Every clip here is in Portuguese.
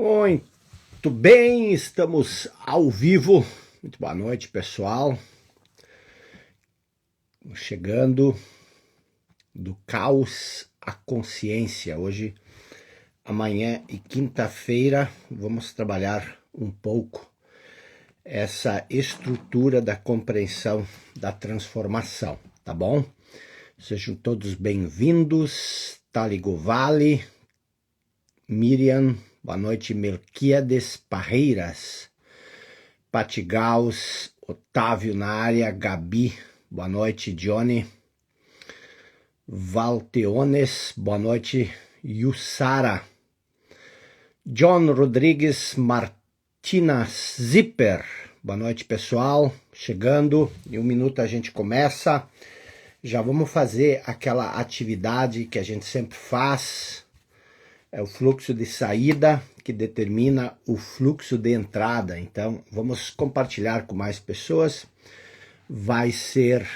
Muito bem, estamos ao vivo. Muito boa noite, pessoal. Chegando do caos à consciência. Hoje, amanhã e quinta-feira, vamos trabalhar um pouco essa estrutura da compreensão da transformação, tá bom? Sejam todos bem-vindos. Taligo Vale, Miriam, boa noite, Melquiades Parreiras, Pati Gauss, Otávio na área, Gabi, boa noite, Johnny, Valteones, boa noite, Yussara, John Rodrigues, Martina Zipper, boa noite, pessoal, chegando, em um minuto a gente começa, já vamos fazer aquela atividade que a gente sempre faz. É o fluxo de saída que determina o fluxo de entrada. Então, vamos compartilhar com mais pessoas. Vai ser,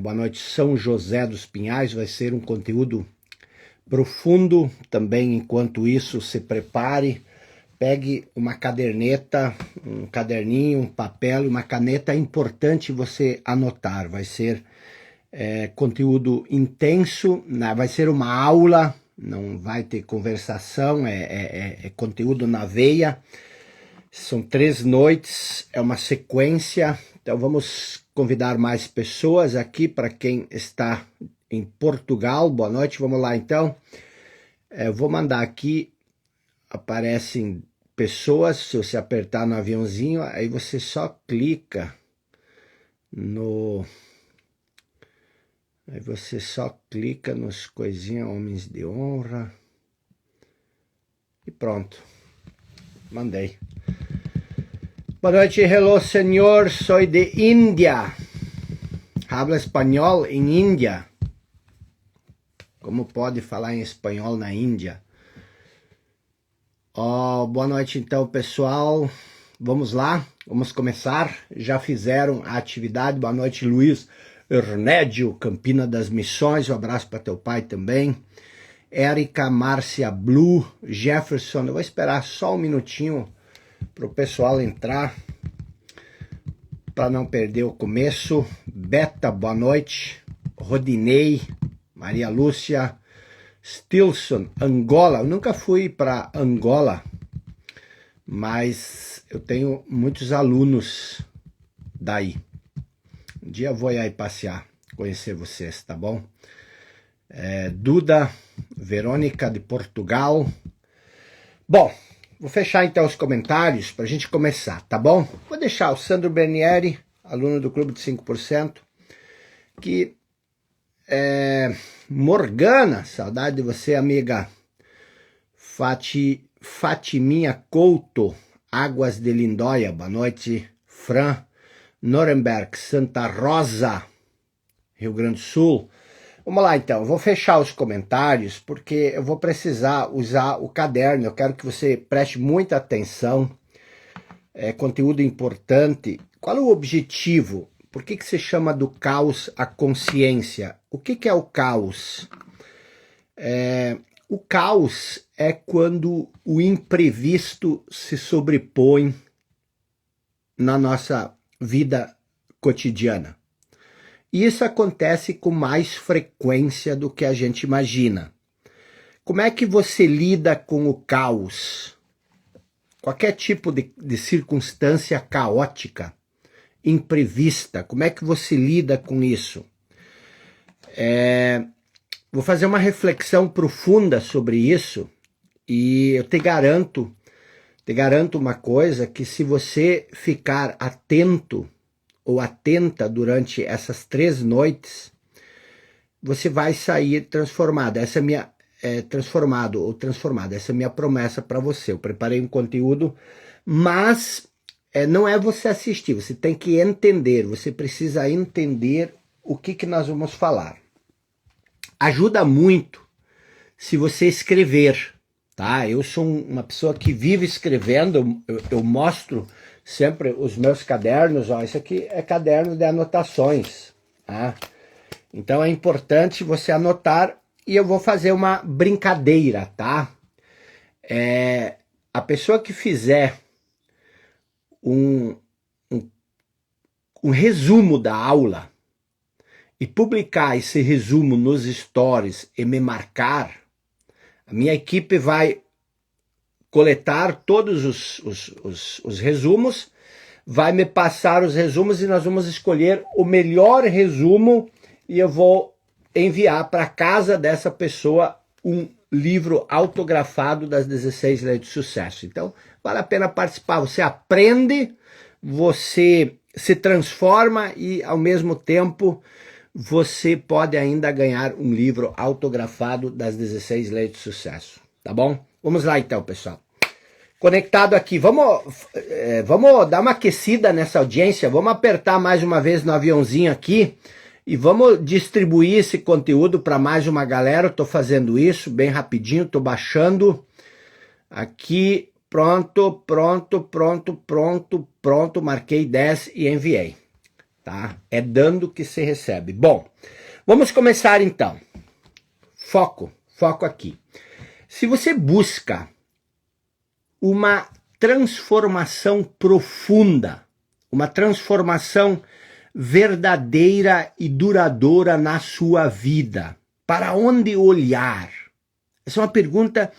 boa noite, São José dos Pinhais, vai ser um conteúdo profundo. Também, enquanto isso, se prepare, pegue uma caderneta, um caderninho, um papel e uma caneta. É importante você anotar. Vai ser conteúdo intenso, vai ser uma aula. Não vai ter conversação, é conteúdo na veia. São 3 noites, é uma sequência. Então vamos convidar mais pessoas aqui para quem está em Portugal. Boa noite, vamos lá então. Eu vou mandar aqui, aparecem pessoas, se você apertar no aviãozinho, aí você só clica no... Aí você só clica nos coisinhas, homens de honra. E pronto. Mandei. Boa noite, hello senhor, sou de Índia. Habla espanhol em Índia. Como pode falar em espanhol na Índia? Boa noite então, pessoal. Vamos lá, vamos começar. Já fizeram a atividade. Boa noite, Luiz Ernédio, Campina das Missões, um abraço para teu pai também. Érica, Márcia Blue, Jefferson, eu vou esperar só um minutinho para o pessoal entrar, para não perder o começo. Beta, boa noite. Rodinei, Maria Lúcia, Stilson, Angola, eu nunca fui para Angola, mas eu tenho muitos alunos daí. Um dia eu vou aí passear, conhecer vocês, tá bom? Duda, Verônica de Portugal. Bom, vou fechar então os comentários para a gente começar, tá bom? Vou deixar o Sandro Bernieri, aluno do Clube de 5%, que Morgana, saudade de você, amiga. Fatiminha Couto, Águas de Lindóia, boa noite. Fran Nuremberg, Santa Rosa, Rio Grande do Sul. Vamos lá então, eu vou fechar os comentários porque eu vou precisar usar o caderno, eu quero que você preste muita atenção, é conteúdo importante. Qual é o objetivo? Por que se chama do caos à consciência? O que é o caos? O caos é quando o imprevisto se sobrepõe na nossa vida cotidiana. E isso acontece com mais frequência do que a gente imagina. Como é que você lida com o caos? Qualquer tipo de circunstância caótica, imprevista, como é que você lida com isso? Vou fazer uma reflexão profunda sobre isso e eu te garanto uma coisa, que se você ficar atento ou atenta durante essas 3 noites, você vai sair transformado. Essa é minha transformado ou transformada. Essa é minha promessa para você. Eu preparei um conteúdo, mas não é você assistir, você tem que entender, você precisa entender o que nós vamos falar. Ajuda muito se você escrever, tá? Eu sou uma pessoa que vive escrevendo, eu mostro sempre os meus cadernos, ó, isso aqui é caderno de anotações, tá? Então é importante você anotar e eu vou fazer uma brincadeira, tá? a pessoa que fizer um resumo da aula e publicar esse resumo nos stories e me marcar, a minha equipe vai coletar todos os resumos, vai me passar os resumos e nós vamos escolher o melhor resumo e eu vou enviar para casa dessa pessoa um livro autografado das 16 leis do sucesso. Então, vale a pena participar. Você aprende, você se transforma e, ao mesmo tempo, você pode ainda ganhar um livro autografado das 16 leis do sucesso. Tá bom? Vamos lá então, pessoal. Conectado aqui, vamos dar uma aquecida nessa audiência, vamos apertar mais uma vez no aviãozinho aqui e vamos distribuir esse conteúdo para mais uma galera. Eu tô fazendo isso bem rapidinho, tô baixando aqui, pronto, marquei 10 e enviei, tá? É dando que se recebe. Bom, vamos começar então. Foco aqui. Se você busca uma transformação profunda, uma transformação verdadeira e duradoura na sua vida, para onde olhar? Essa é uma pergunta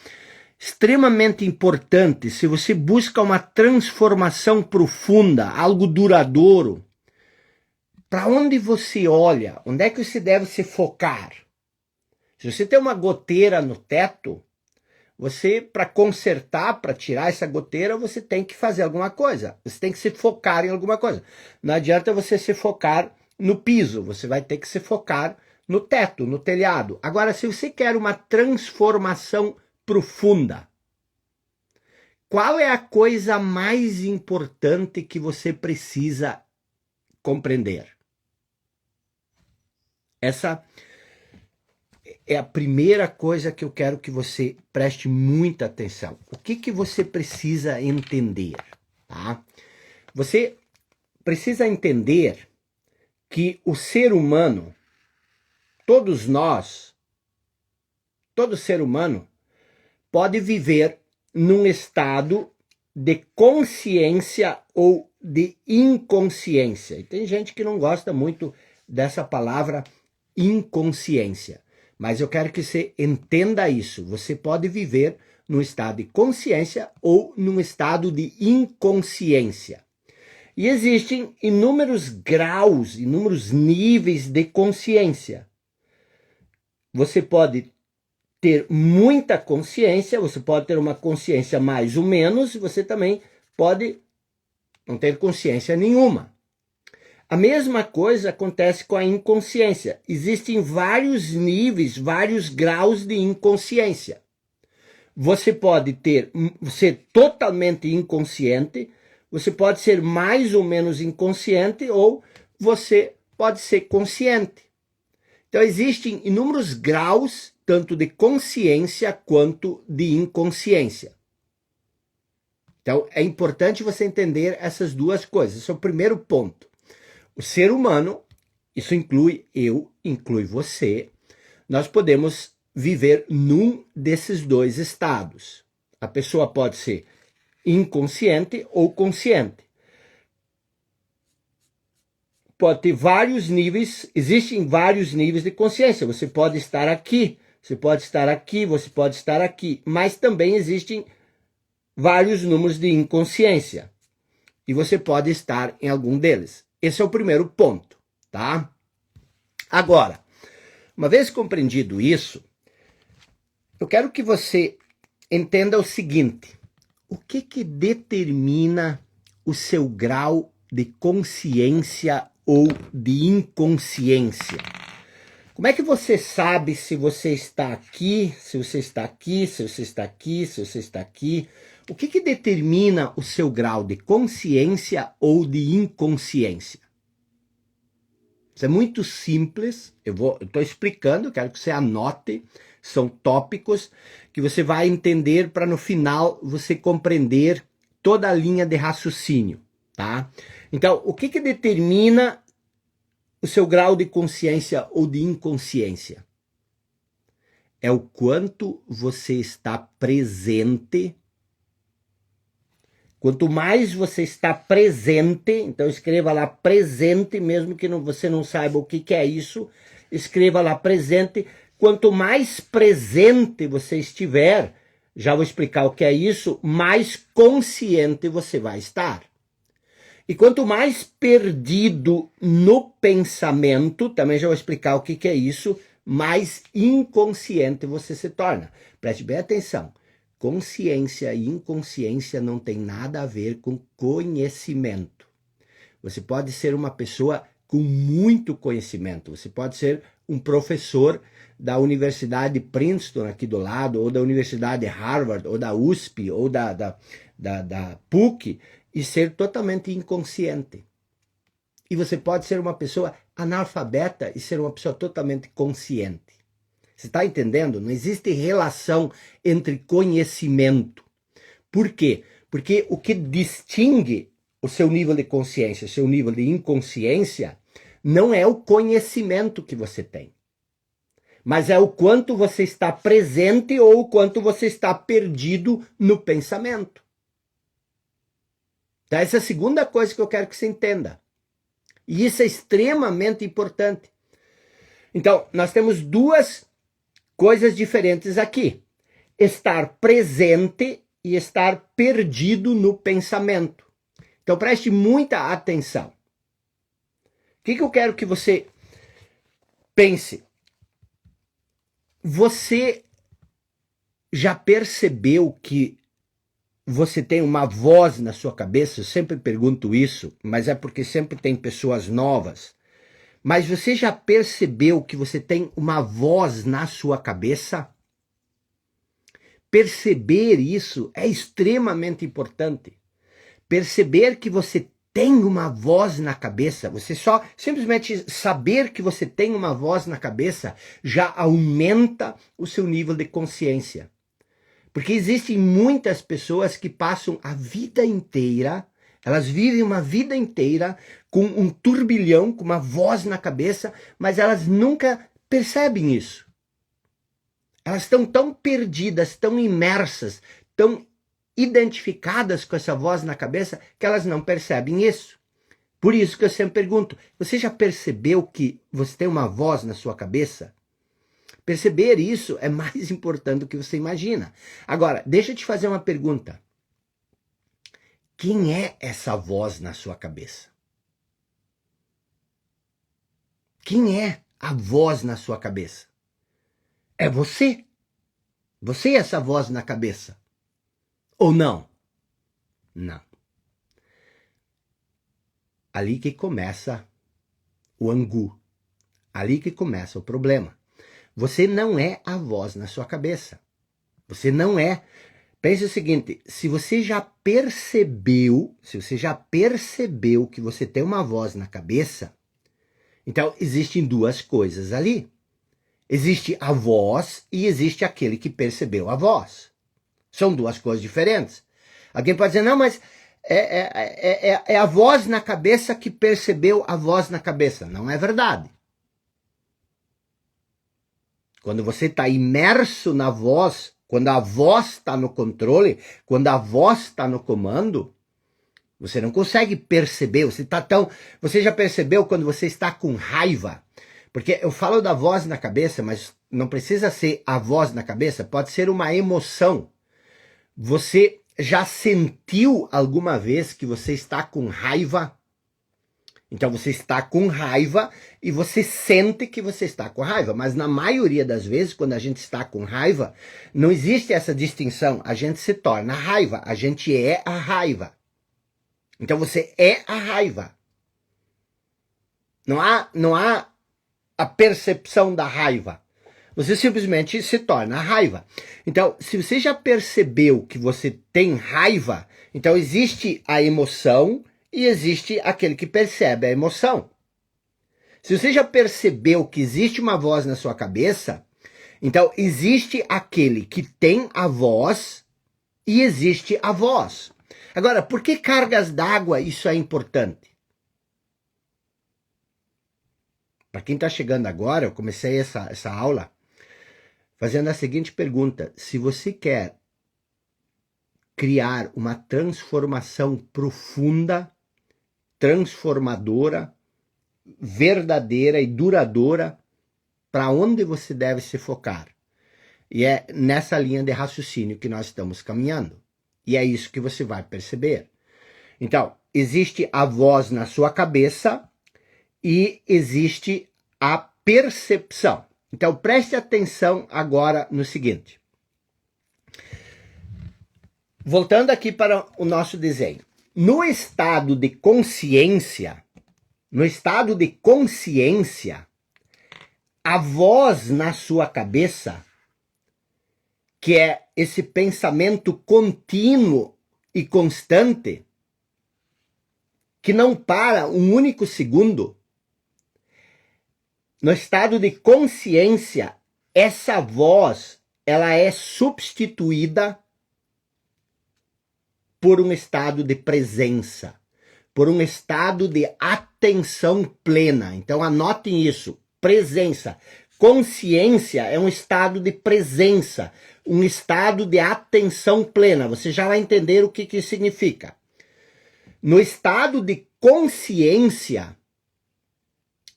extremamente importante. Se você busca uma transformação profunda, algo duradouro, para onde você olha? Onde é que você deve se focar? Se você tem uma goteira no teto, você, para consertar, para tirar essa goteira, você tem que fazer alguma coisa. Você tem que se focar em alguma coisa. Não adianta você se focar no piso, você vai ter que se focar no teto, no telhado. Agora, se você quer uma transformação profunda, qual é a coisa mais importante que você precisa compreender? Essa é a primeira coisa que eu quero que você preste muita atenção. O que você precisa entender? Tá? Você precisa entender que o ser humano, todos nós, todo ser humano pode viver num estado de consciência ou de inconsciência. E tem gente que não gosta muito dessa palavra inconsciência. Mas eu quero que você entenda isso. Você pode viver num estado de consciência ou num estado de inconsciência. E existem inúmeros graus, inúmeros níveis de consciência. Você pode ter muita consciência, você pode ter uma consciência mais ou menos, você também pode não ter consciência nenhuma. A mesma coisa acontece com a inconsciência. Existem vários níveis, vários graus de inconsciência. Você pode ser totalmente inconsciente, você pode ser mais ou menos inconsciente, ou você pode ser consciente. Então existem inúmeros graus, tanto de consciência quanto de inconsciência. Então é importante você entender essas duas coisas. Esse é o primeiro ponto. O ser humano, isso inclui eu, inclui você, nós podemos viver num desses dois estados. A pessoa pode ser inconsciente ou consciente. Pode ter vários níveis, existem vários níveis de consciência. Você pode estar aqui, você pode estar aqui, você pode estar aqui, mas também existem vários números de inconsciência. E você pode estar em algum deles. Esse é o primeiro ponto, tá? Agora, uma vez compreendido isso, eu quero que você entenda o seguinte: o que determina o seu grau de consciência ou de inconsciência? Como é que você sabe se você está aqui, se você está aqui, se você está aqui, se você está aqui? O que determina o seu grau de consciência ou de inconsciência? Isso é muito simples, eu estou explicando, quero que você anote, são tópicos que você vai entender para no final você compreender toda a linha de raciocínio, tá? Então, o que determina o seu grau de consciência ou de inconsciência? É o quanto você está presente Quanto mais você está presente, então escreva lá presente, mesmo que você não saiba o que é isso, escreva lá presente. Quanto mais presente você estiver, já vou explicar o que é isso, mais consciente você vai estar. E quanto mais perdido no pensamento, também já vou explicar o que é isso, mais inconsciente você se torna. Preste bem atenção. Consciência e inconsciência não tem nada a ver com conhecimento. Você pode ser uma pessoa com muito conhecimento. Você pode ser um professor da Universidade Princeton aqui do lado, ou da Universidade Harvard, ou da USP, ou da PUC, e ser totalmente inconsciente. E você pode ser uma pessoa analfabeta e ser uma pessoa totalmente consciente. Você está entendendo? Não existe relação entre conhecimento. Por quê? Porque o que distingue o seu nível de consciência, o seu nível de inconsciência, não é o conhecimento que você tem, mas é o quanto você está presente ou o quanto você está perdido no pensamento. Então, essa é a segunda coisa que eu quero que você entenda. E isso é extremamente importante. Então, nós temos duas coisas diferentes aqui. Estar presente e estar perdido no pensamento. Então, preste muita atenção. O que eu quero que você pense? Você já percebeu que você tem uma voz na sua cabeça? Eu sempre pergunto isso, mas é porque sempre tem pessoas novas. Mas você já percebeu que você tem uma voz na sua cabeça? Perceber isso é extremamente importante. Perceber que você tem uma voz na cabeça, você só simplesmente saber que você tem uma voz na cabeça já aumenta o seu nível de consciência. Porque existem muitas pessoas que passam a vida inteira, elas vivem uma vida inteira com um turbilhão, com uma voz na cabeça, mas elas nunca percebem isso. Elas estão tão perdidas, tão imersas, tão identificadas com essa voz na cabeça que elas não percebem isso. Por isso que eu sempre pergunto, você já percebeu que você tem uma voz na sua cabeça? Perceber isso é mais importante do que você imagina. Agora, deixa eu te fazer uma pergunta. Quem é essa voz na sua cabeça? Quem é a voz na sua cabeça? É você? Você é essa voz na cabeça? Ou não? Não. Ali que começa o angu. Ali que começa o problema. Você não é a voz na sua cabeça. Você não é. Pense o seguinte, se você já percebeu que você tem uma voz na cabeça, então existem duas coisas ali. Existe a voz e existe aquele que percebeu a voz. São duas coisas diferentes. Alguém pode dizer, não, mas é a voz na cabeça que percebeu a voz na cabeça. Não é verdade. Quando você está imerso na voz, quando a voz está no controle, quando a voz está no comando, você não consegue perceber. Você já percebeu quando você está com raiva? Porque eu falo da voz na cabeça, mas não precisa ser a voz na cabeça, pode ser uma emoção. Você já sentiu alguma vez que você está com raiva? Então você está com raiva e você sente que você está com raiva. Mas na maioria das vezes, quando a gente está com raiva, não existe essa distinção. A gente se torna raiva. A gente é a raiva. Então você é a raiva. Não há a percepção da raiva. Você simplesmente se torna a raiva. Então, se você já percebeu que você tem raiva, então existe a emoção e existe aquele que percebe a emoção. Se você já percebeu que existe uma voz na sua cabeça, então existe aquele que tem a voz e existe a voz. Agora, por que cargas d'água isso é importante? Para quem está chegando agora, eu comecei essa aula fazendo a seguinte pergunta. Se você quer criar uma transformação profunda, transformadora, verdadeira e duradoura para onde você deve se focar. E é nessa linha de raciocínio que nós estamos caminhando. E é isso que você vai perceber. Então, existe a voz na sua cabeça e existe a percepção. Então, preste atenção agora no seguinte. Voltando aqui para o nosso desenho. No estado de consciência, a voz na sua cabeça, que é esse pensamento contínuo e constante, que não para um único segundo, no estado de consciência, essa voz, ela é substituída por um estado de presença, por um estado de atenção plena. Então anotem isso, presença. Consciência é um estado de presença, um estado de atenção plena. Você já vai entender o que isso significa. No estado de consciência,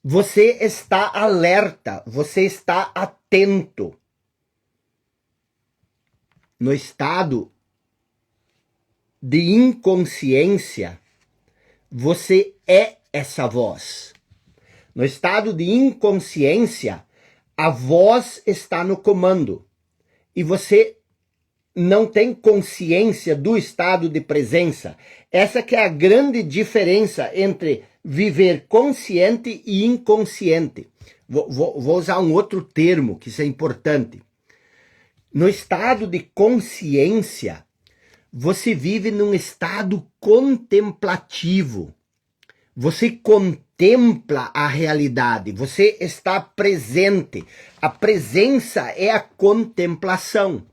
você está alerta, você está atento. No estado de inconsciência, você é essa voz. No estado de inconsciência, a voz está no comando e você não tem consciência do estado de presença. Essa que é a grande diferença entre viver consciente e inconsciente. Vou usar um outro termo, que isso é importante. No estado de consciência, você vive num estado contemplativo. Você contempla a realidade, você está presente. A presença é a contemplação.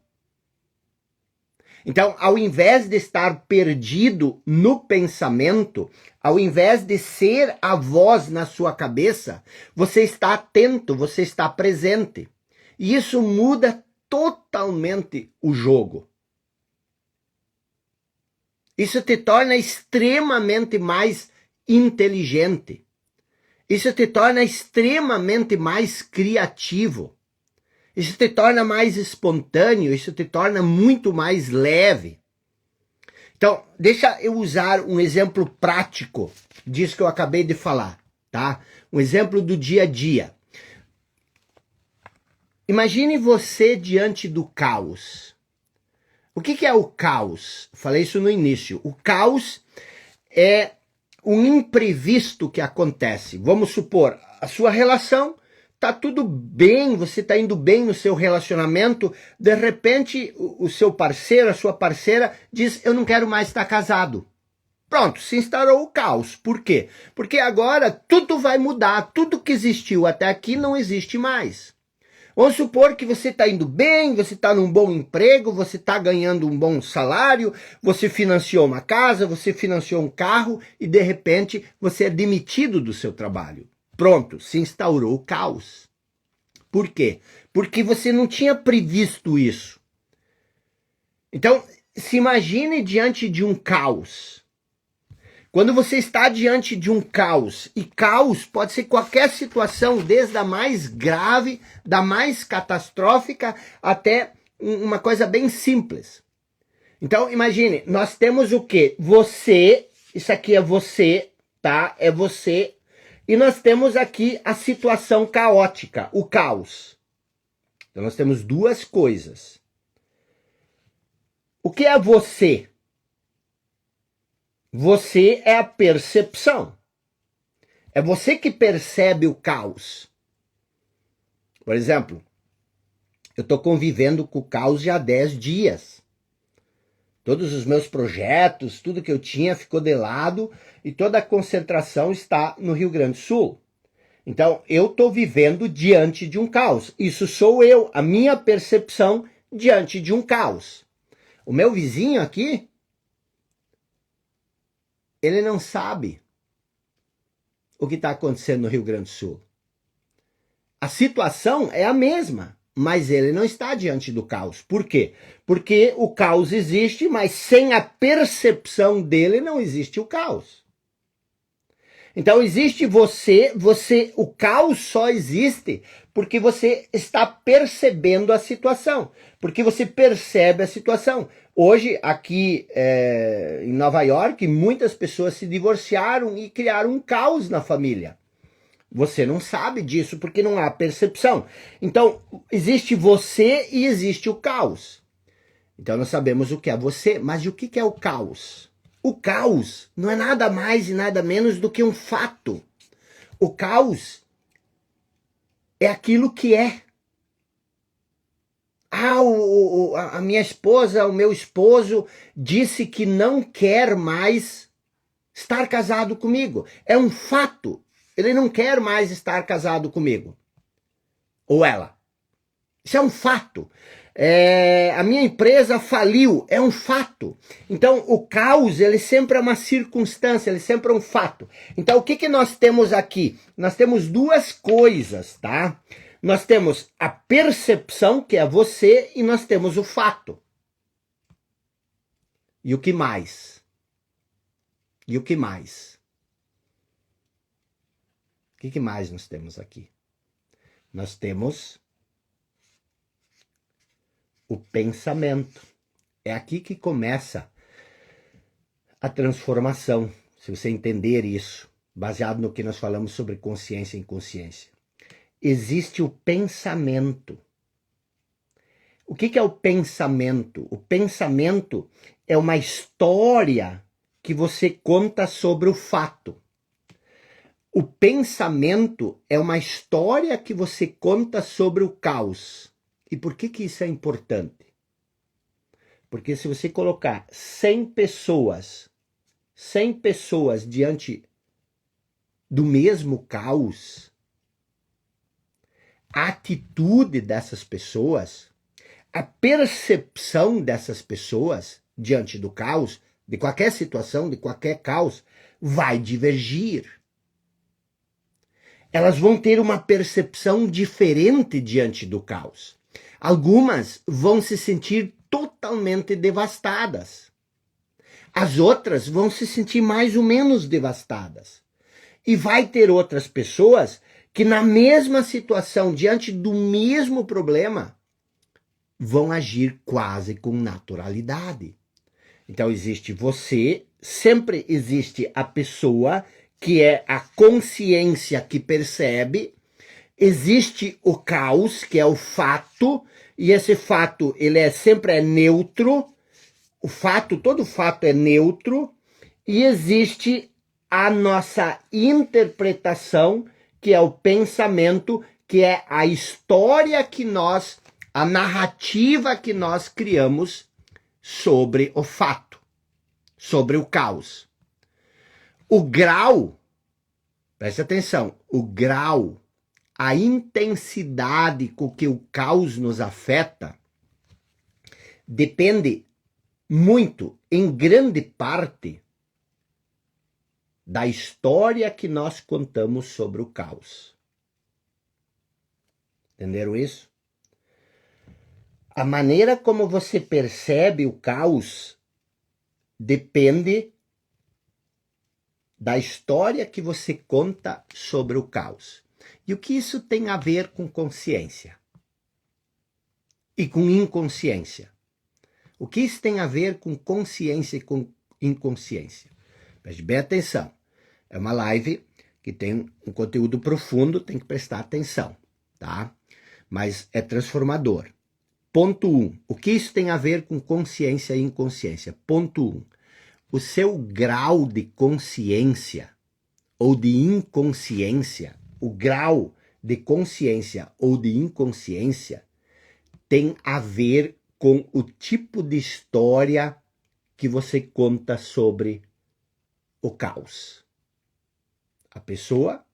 Então, ao invés de estar perdido no pensamento, ao invés de ser a voz na sua cabeça, você está atento, você está presente. E isso muda totalmente o jogo. Isso te torna extremamente mais inteligente. Isso te torna extremamente mais criativo. Isso te torna mais espontâneo, isso te torna muito mais leve. Então, deixa eu usar um exemplo prático disso que eu acabei de falar, tá? Um exemplo do dia a dia. Imagine você diante do caos. O que é o caos? Falei isso no início. O caos é um imprevisto que acontece. Vamos supor, a sua relação tá tudo bem, você tá indo bem no seu relacionamento, de repente o seu parceiro, a sua parceira diz, eu não quero mais estar casado. Pronto, se instaurou o caos. Por quê? Porque agora tudo vai mudar, tudo que existiu até aqui não existe mais. Vamos supor que você está indo bem, você está num bom emprego, você está ganhando um bom salário, você financiou uma casa, você financiou um carro e de repente você é demitido do seu trabalho. Pronto, se instaurou o caos. Por quê? Porque você não tinha previsto isso. Então, se imagine diante de um caos. Quando você está diante de um caos, e caos pode ser qualquer situação, desde a mais grave, da mais catastrófica, até uma coisa bem simples. Então, imagine, nós temos o quê? Você, isso aqui é você, tá? É você. E nós temos aqui a situação caótica, o caos. Então nós temos duas coisas. O que é você? Você é a percepção. É você que percebe o caos. Por exemplo, eu estou convivendo com o caos já há 10 dias. Todos os meus projetos, tudo que eu tinha ficou de lado e toda a concentração está no Rio Grande do Sul. Então, eu estou vivendo diante de um caos. Isso sou eu, a minha percepção diante de um caos. O meu vizinho aqui, ele não sabe o que está acontecendo no Rio Grande do Sul. A situação é a mesma. mas ele não está diante do caos. Por quê? Porque o caos existe, mas sem a percepção dele não existe o caos. Então existe o caos só existe porque você está percebendo a situação, porque você percebe a situação. Hoje, aqui em Nova York, muitas pessoas se divorciaram e criaram um caos na família. Você não sabe disso porque não há percepção. Então, existe você e existe o caos. Então, nós sabemos o que é você, mas o que é o caos? O caos não é nada mais e nada menos do que um fato. O caos é aquilo que é. A minha esposa, o meu esposo disse que não quer mais estar casado comigo. É um fato. Ele não quer mais estar casado comigo. Ou ela. Isso é um fato. A minha empresa faliu, é um fato. Então, o caos, ele sempre é uma circunstância, ele sempre é um fato. Então, o que nós temos aqui? Nós temos duas coisas, tá? Nós temos a percepção, que é você, e nós temos o fato. E o que mais? E o que mais? O que mais nós temos aqui? Nós temos o pensamento. É aqui que começa a transformação, se você entender isso, baseado no que nós falamos sobre consciência e inconsciência. Existe o pensamento. O que é o pensamento? O pensamento é uma história que você conta sobre o fato. O pensamento é uma história que você conta sobre o caos. E por que isso é importante? Porque se você colocar 100 pessoas diante do mesmo caos, a atitude dessas pessoas, a percepção dessas pessoas diante do caos, de qualquer situação, de qualquer caos, vai divergir. Elas vão ter uma percepção diferente diante do caos. Algumas vão se sentir totalmente devastadas. As outras vão se sentir mais ou menos devastadas. E vai ter outras pessoas que na mesma situação, diante do mesmo problema, vão agir quase com naturalidade. Então existe você, sempre existe a pessoa que é a consciência que percebe, existe o caos, que é o fato, e esse fato ele sempre é neutro, todo fato é neutro, e existe a nossa interpretação, que é o pensamento, que é a história a narrativa que nós criamos sobre o fato, sobre o caos. O grau, preste atenção, o grau, a intensidade com que o caos nos afeta depende muito, em grande parte, da história que nós contamos sobre o caos. Entenderam isso? A maneira como você percebe o caos depende da história que você conta sobre o caos. E o que isso tem a ver com consciência? E com inconsciência? O que isso tem a ver com consciência e com inconsciência? Preste bem atenção. É uma live que tem um conteúdo profundo, tem que prestar atenção, tá? Mas é transformador. Ponto 1. O que isso tem a ver com consciência e inconsciência? Ponto 1. O seu grau de consciência ou de inconsciência, o grau de consciência ou de inconsciência tem a ver com o tipo de história que você conta sobre o caos. A pessoa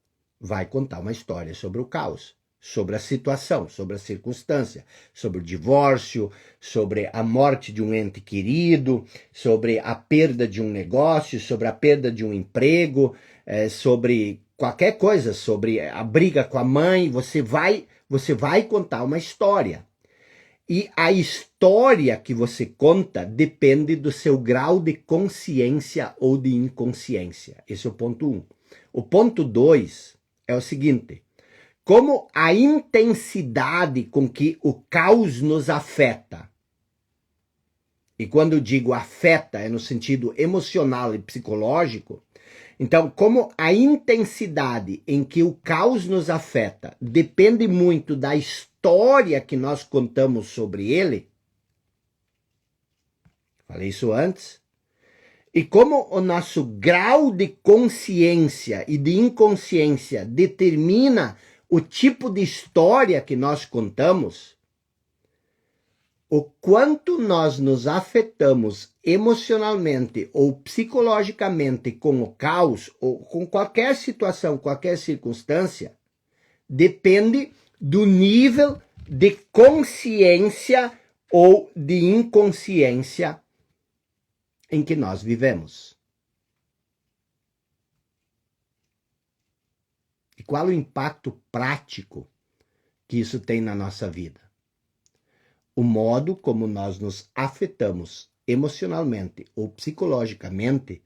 vai contar uma história sobre o caos, sobre a situação, sobre a circunstância, sobre o divórcio, sobre a morte de um ente querido, sobre a perda de um negócio, sobre a perda de um emprego, sobre qualquer coisa sobre a briga com a mãe, você vai contar uma história. E a história que você conta depende do seu grau de consciência ou de inconsciência. Esse é o ponto 1. O ponto 2 é o seguinte: como a intensidade com que o caos nos afeta, e quando eu digo afeta é no sentido emocional e psicológico, então como a intensidade em que o caos nos afeta depende muito da história que nós contamos sobre ele, falei isso antes, e como o nosso grau de consciência e de inconsciência determina o tipo de história que nós contamos, o quanto nós nos afetamos emocionalmente ou psicologicamente com o caos ou com qualquer situação, qualquer circunstância, depende do nível de consciência ou de inconsciência em que nós vivemos. E qual o impacto prático que isso tem na nossa vida? O modo como nós nos afetamos emocionalmente ou psicologicamente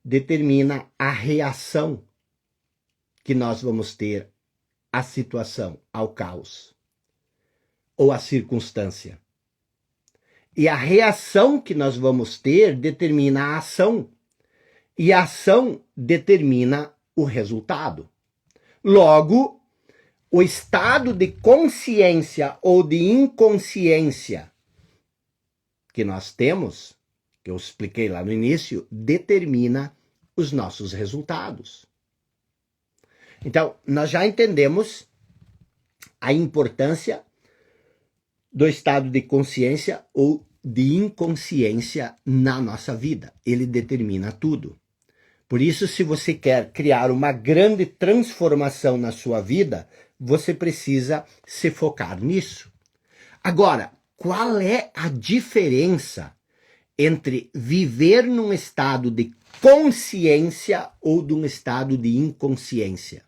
determina a reação que nós vamos ter à situação, ao caos ou à circunstância. E a reação que nós vamos ter determina a ação. E a ação determina o resultado. Logo, o estado de consciência ou de inconsciência que nós temos, que eu expliquei lá no início, determina os nossos resultados. Então, nós já entendemos a importância do estado de consciência ou de inconsciência na nossa vida. Ele determina tudo. Por isso, se você quer criar uma grande transformação na sua vida, você precisa se focar nisso. Agora, qual é a diferença entre viver num estado de consciência ou de um estado de inconsciência?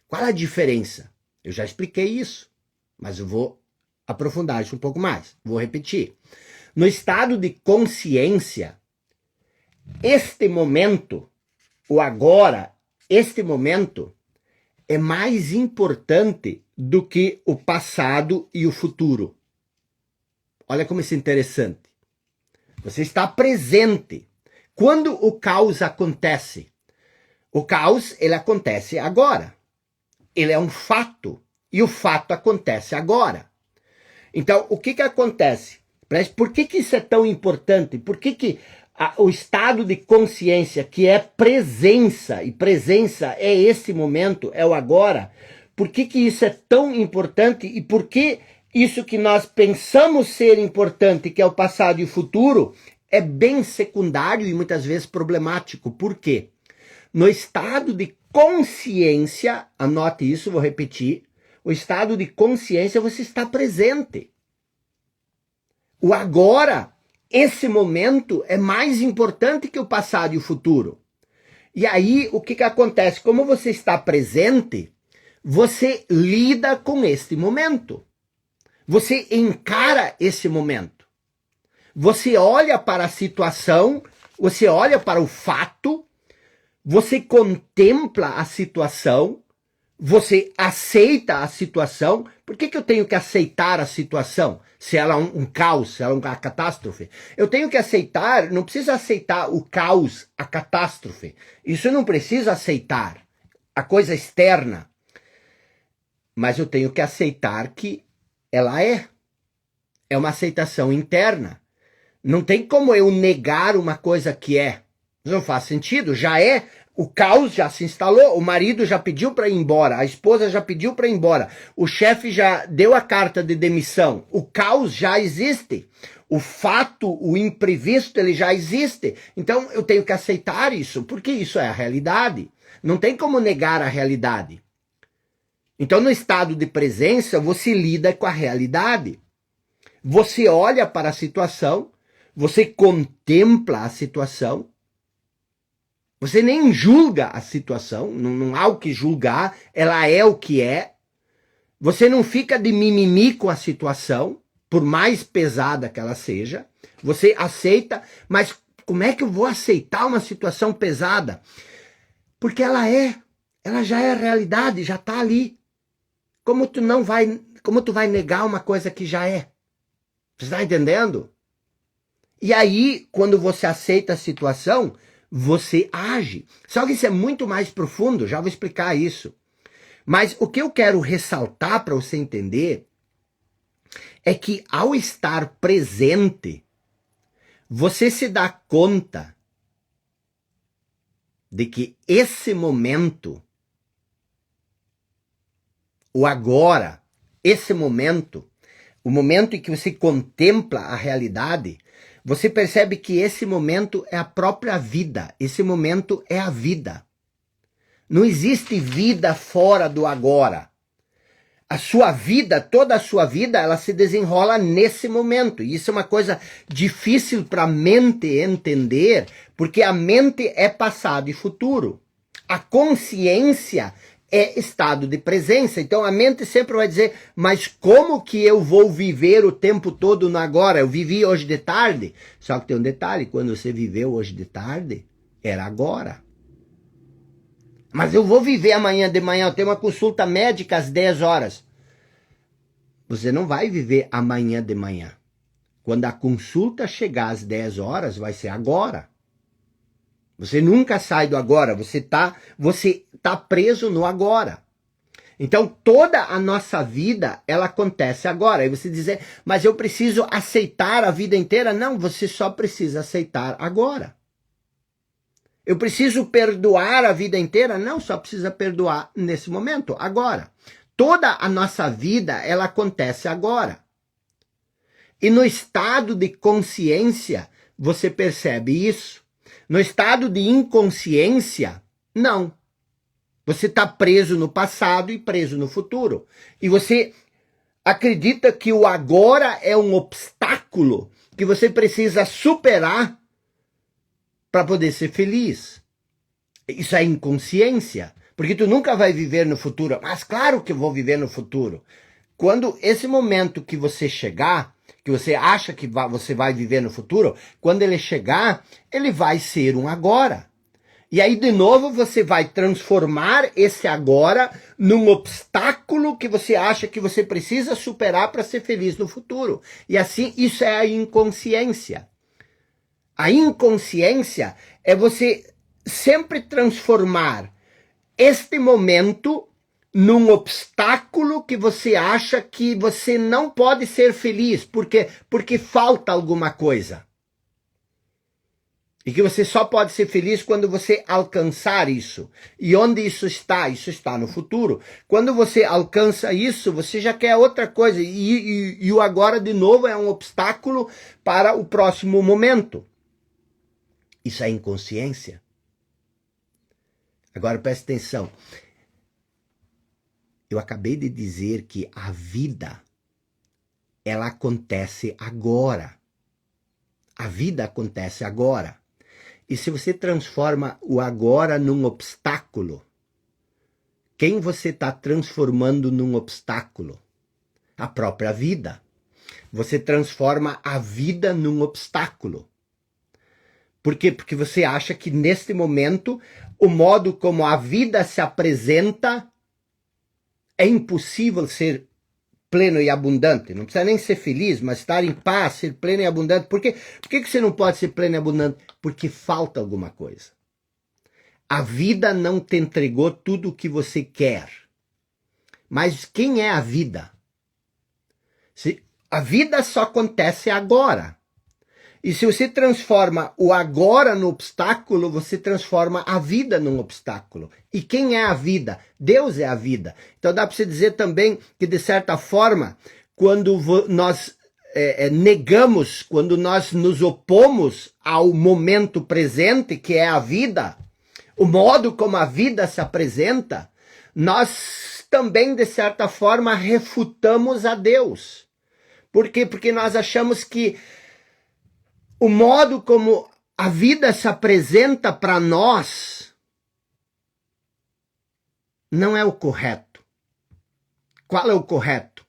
Qual a diferença? Eu já expliquei isso, mas eu vou aprofundar isso um pouco mais. Vou repetir. No estado de consciência, este momento, o agora, este momento, é mais importante do que o passado e o futuro. Olha como isso é interessante. Você está presente. Quando o caos acontece? O caos, ele acontece agora. Ele é um fato. E o fato acontece agora. Então, o que acontece? Por que isso é tão importante? Por que o estado de consciência, que é presença, e presença é esse momento, é o agora, por que isso é tão importante e por que isso que nós pensamos ser importante, que é o passado e o futuro, é bem secundário e muitas vezes problemático? Por quê? No estado de consciência, anote isso, vou repetir, o estado de consciência, você está presente. O agora, esse momento, é mais importante que o passado e o futuro. E aí, o que acontece? Como você está presente, você lida com este momento. Você encara esse momento. Você olha para a situação, você olha para o fato, você contempla a situação, você aceita a situação. Por que eu tenho que aceitar a situação? Se ela é um caos, se ela é uma catástrofe. Eu tenho que aceitar, não precisa aceitar o caos, a catástrofe. Isso eu não preciso aceitar, a coisa externa. Mas eu tenho que aceitar que ela é. É uma aceitação interna. Não tem como eu negar uma coisa que é. Não faz sentido, já é. O caos já se instalou, o marido já pediu para ir embora, a esposa já pediu para ir embora, o chefe já deu a carta de demissão, o caos já existe, o fato, o imprevisto, ele já existe. Então eu tenho que aceitar isso, porque isso é a realidade. Não tem como negar a realidade. Então no estado de presença, você lida com a realidade. Você olha para a situação, você contempla a situação, Você nem julga a situação, não há o que julgar, ela é o que é. Você não fica de mimimi com a situação, por mais pesada que ela seja. Você aceita, mas como é que eu vou aceitar uma situação pesada? Porque ela já é a realidade, já está ali. Como tu vai negar uma coisa que já é? Você está entendendo? E aí, quando você aceita a situação, você age. Só que isso é muito mais profundo, já vou explicar isso. Mas o que eu quero ressaltar para você entender é que ao estar presente, você se dá conta de que esse momento, o agora, esse momento, o momento em que você contempla a realidade, você percebe que esse momento é a própria vida, esse momento é a vida. Não existe vida fora do agora. A sua vida, toda a sua vida, ela se desenrola nesse momento. E isso é uma coisa difícil para a mente entender, porque a mente é passado e futuro. A consciência é estado de presença. Então a mente sempre vai dizer, mas como que eu vou viver o tempo todo no agora? Eu vivi hoje de tarde. Só que tem um detalhe, quando você viveu hoje de tarde, era agora. Mas eu vou viver amanhã de manhã, eu tenho uma consulta médica às 10 horas. Você não vai viver amanhã de manhã. Quando a consulta chegar às 10 horas, vai ser agora. Você nunca sai do agora, você tá preso no agora. Então toda a nossa vida, ela acontece agora. Aí você diz, mas eu preciso aceitar a vida inteira? Não, você só precisa aceitar agora. Eu preciso perdoar a vida inteira? Não, só precisa perdoar nesse momento, agora. Toda a nossa vida, ela acontece agora. E no estado de consciência, você percebe isso. No estado de inconsciência, não. Você está preso no passado e preso no futuro. E você acredita que o agora é um obstáculo que você precisa superar para poder ser feliz. Isso é inconsciência, porque tu nunca vai viver no futuro. Mas claro que eu vou viver no futuro. Quando esse momento que você chegar, que você acha que você vai viver no futuro, quando ele chegar, ele vai ser um agora. E aí de novo você vai transformar esse agora num obstáculo que você acha que você precisa superar para ser feliz no futuro. E assim, isso é a inconsciência. A inconsciência é você sempre transformar este momento num obstáculo que você acha que você não pode ser feliz, porque falta alguma coisa. E que você só pode ser feliz quando você alcançar isso. E onde isso está? Isso está no futuro. Quando você alcança isso, você já quer outra coisa. E o agora, de novo, é um obstáculo para o próximo momento. Isso é inconsciência. Agora preste atenção. Eu acabei de dizer que a vida, ela acontece agora. A vida acontece agora. E se você transforma o agora num obstáculo, quem você está transformando num obstáculo? A própria vida. Você transforma a vida num obstáculo. Por quê? Porque você acha que neste momento, o modo como a vida se apresenta é impossível ser pleno e abundante. Não precisa nem ser feliz, mas estar em paz, ser pleno e abundante. Por que você não pode ser pleno e abundante? Porque falta alguma coisa. A vida não te entregou tudo o que você quer. Mas quem é a vida? A vida só acontece agora. E se você transforma o agora no obstáculo, você transforma a vida num obstáculo. E quem é a vida? Deus é a vida. Então dá para você dizer também que, de certa forma, quando nós negamos, quando nós nos opomos ao momento presente, que é a vida, o modo como a vida se apresenta, nós também, de certa forma, refutamos a Deus. Por quê? Porque nós achamos que o modo como a vida se apresenta para nós não é o correto. Qual é o correto?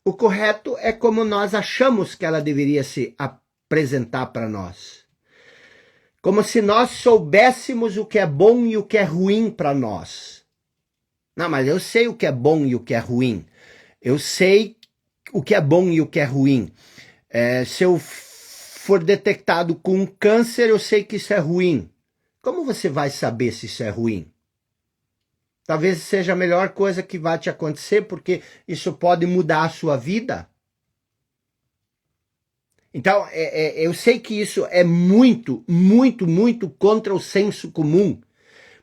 O correto é como nós achamos que ela deveria se apresentar para nós. Como se nós soubéssemos o que é bom e o que é ruim para nós. Não, mas eu sei o que é bom e o que é ruim. Eu sei o que é bom e o que é ruim. Se eu for detectado com um câncer, eu sei que isso é ruim. Como você vai saber se isso é ruim? Talvez seja a melhor coisa que vai te acontecer, porque isso pode mudar a sua vida. Então, eu sei que isso é muito, muito, muito contra o senso comum.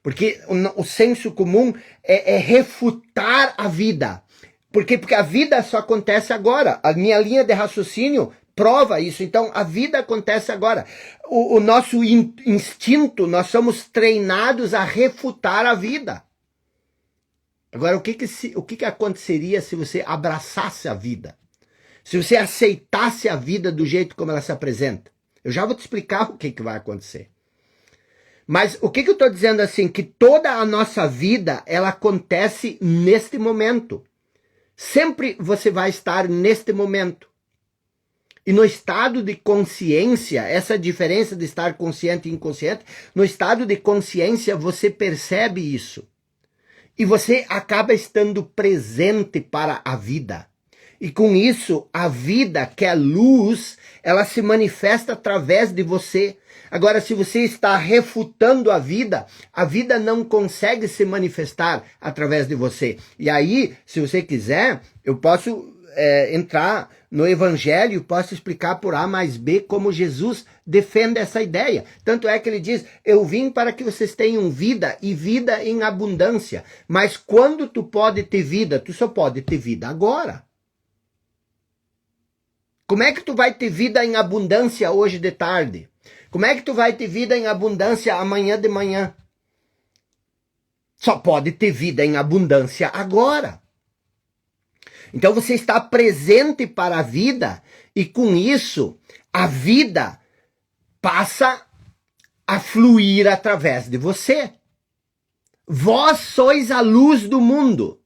Porque o senso comum é refutar a vida. Porque a vida só acontece agora. A minha linha de raciocínio prova isso. Então, a vida acontece agora. O nosso instinto, nós somos treinados a refutar a vida. Agora, o que aconteceria se você abraçasse a vida? Se você aceitasse a vida do jeito como ela se apresenta? Eu já vou te explicar o que vai acontecer. Mas o que eu estou dizendo assim? Que toda a nossa vida, ela acontece neste momento. Sempre você vai estar neste momento. E no estado de consciência, essa diferença de estar consciente e inconsciente, no estado de consciência você percebe isso. E você acaba estando presente para a vida. E com isso, a vida, que é luz, ela se manifesta através de você. Agora, se você está refutando a vida não consegue se manifestar através de você. E aí, se você quiser, eu posso entrar no Evangelho, posso explicar por A mais B como Jesus defende essa ideia. Tanto é que ele diz, eu vim para que vocês tenham vida e vida em abundância. Mas quando tu pode ter vida? Tu só pode ter vida agora. Como é que tu vai ter vida em abundância hoje de tarde? Como é que tu vai ter vida em abundância amanhã de manhã? Só pode ter vida em abundância agora. Então você está presente para a vida e com isso a vida passa a fluir através de você. Vós sois a luz do mundo.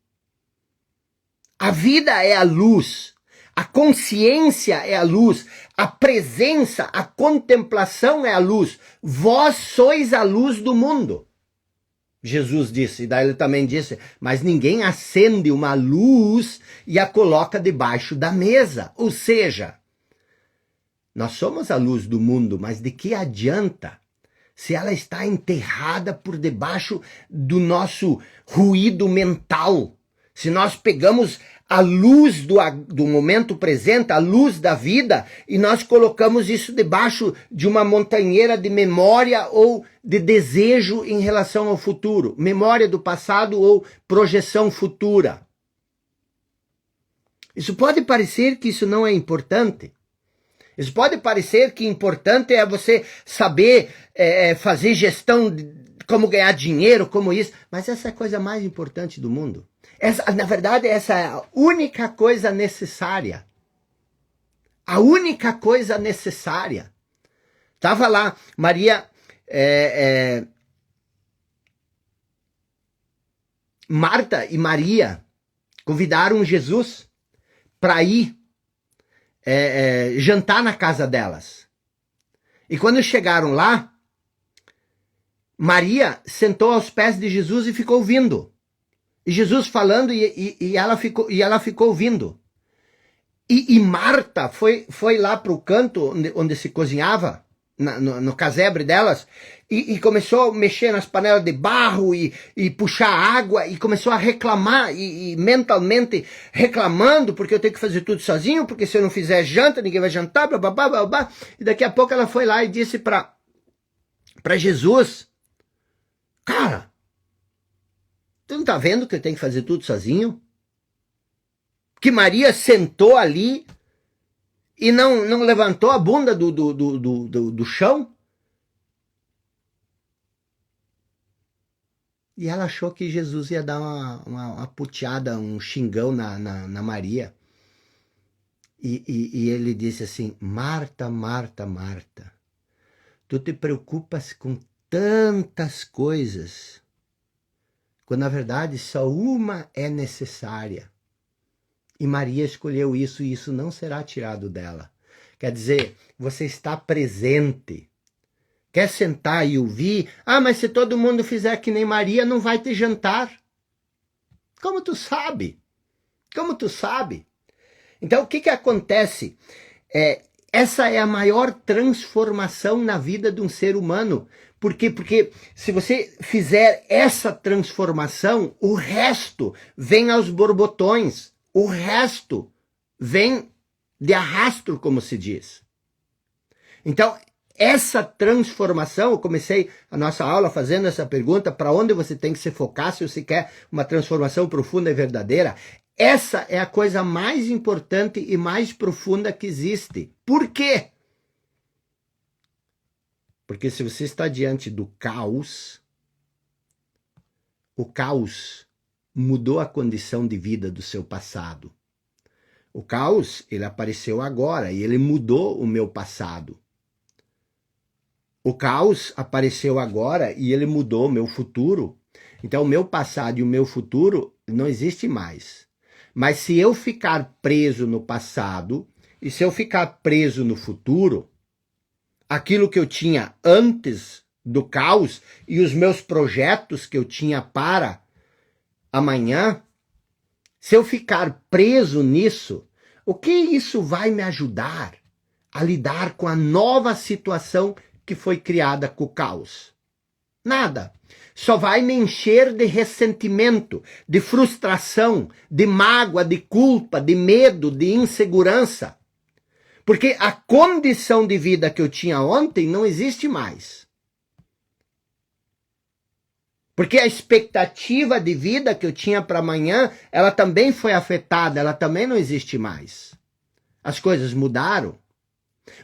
A vida é a luz. A consciência é a luz. A presença, a contemplação é a luz. Vós sois a luz do mundo. Jesus disse, e daí ele também disse, mas ninguém acende uma luz e a coloca debaixo da mesa. Ou seja, nós somos a luz do mundo, mas de que adianta se ela está enterrada por debaixo do nosso ruído mental? Se nós pegamos a luz do momento presente, a luz da vida, e nós colocamos isso debaixo de uma montanheira de memória ou de desejo em relação ao futuro, memória do passado ou projeção futura. Isso pode parecer que isso não é importante. Isso pode parecer que importante é você saber fazer gestão de como ganhar dinheiro, como isso, mas essa é a coisa mais importante do mundo. Na verdade, essa é a única coisa necessária. A única coisa necessária. Estava lá, Maria... Marta e Maria convidaram Jesus para ir jantar na casa delas. E quando chegaram lá, Maria sentou aos pés de Jesus e ficou ouvindo. E Jesus falando e ela ficou ouvindo. E Marta foi lá para o canto onde se cozinhava, no casebre delas, e começou a mexer nas panelas de barro e puxar água, e começou a reclamar, e mentalmente reclamando, porque eu tenho que fazer tudo sozinho, porque se eu não fizer janta, ninguém vai jantar, blá, blá, blá, blá, blá. E daqui a pouco ela foi lá e disse para Jesus, cara, tu não tá vendo que eu tenho que fazer tudo sozinho? Que Maria sentou ali e não levantou a bunda do chão? E ela achou que Jesus ia dar uma puteada, um xingão na Maria. E ele disse assim, Marta, Marta, Marta, tu te preocupas com tantas coisas. quando na verdade só uma é necessária. E Maria escolheu isso e isso não será tirado dela. Quer dizer, você está presente. Quer sentar e ouvir? Ah, mas se todo mundo fizer que nem Maria, não vai ter jantar. Como tu sabe? Como tu sabe? Então, o que acontece? Essa é a maior transformação na vida de um ser humano. Por quê? Porque se você fizer essa transformação, o resto vem aos borbotões. O resto vem de arrasto, como se diz. Então, essa transformação, eu comecei a nossa aula fazendo essa pergunta, para onde você tem que se focar se você quer uma transformação profunda e verdadeira. Essa é a coisa mais importante e mais profunda que existe. Por quê? Porque se você está diante do caos, o caos mudou a condição de vida do seu passado. O caos, ele apareceu agora e ele mudou o meu passado. O caos apareceu agora e ele mudou o meu futuro. Então, o meu passado e o meu futuro não existe mais. Mas se eu ficar preso no passado e se eu ficar preso no futuro, aquilo que eu tinha antes do caos e os meus projetos que eu tinha para amanhã, se eu ficar preso nisso, o que isso vai me ajudar a lidar com a nova situação que foi criada com o caos? Nada. Só vai me encher de ressentimento, de frustração, de mágoa, de culpa, de medo, de insegurança. Porque a condição de vida que eu tinha ontem não existe mais. Porque a expectativa de vida que eu tinha para amanhã, ela também foi afetada, ela também não existe mais. As coisas mudaram.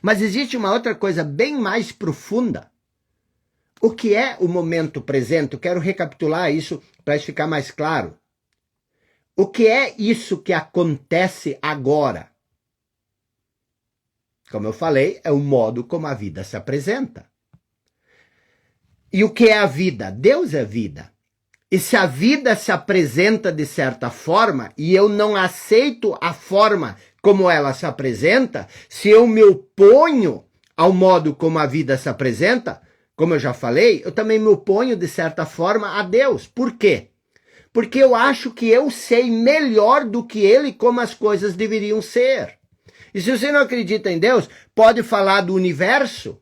Mas existe uma outra coisa bem mais profunda. O que é o momento presente? Eu quero recapitular isso para ficar mais claro. O que é isso que acontece agora? Como eu falei, é o modo como a vida se apresenta. E o que é a vida? Deus é vida. E se a vida se apresenta de certa forma e eu não aceito a forma como ela se apresenta, se eu me oponho ao modo como a vida se apresenta, como eu já falei, eu também me oponho de certa forma a Deus. Por quê? Porque eu acho que eu sei melhor do que Ele como as coisas deveriam ser. E se você não acredita em Deus, pode falar do universo.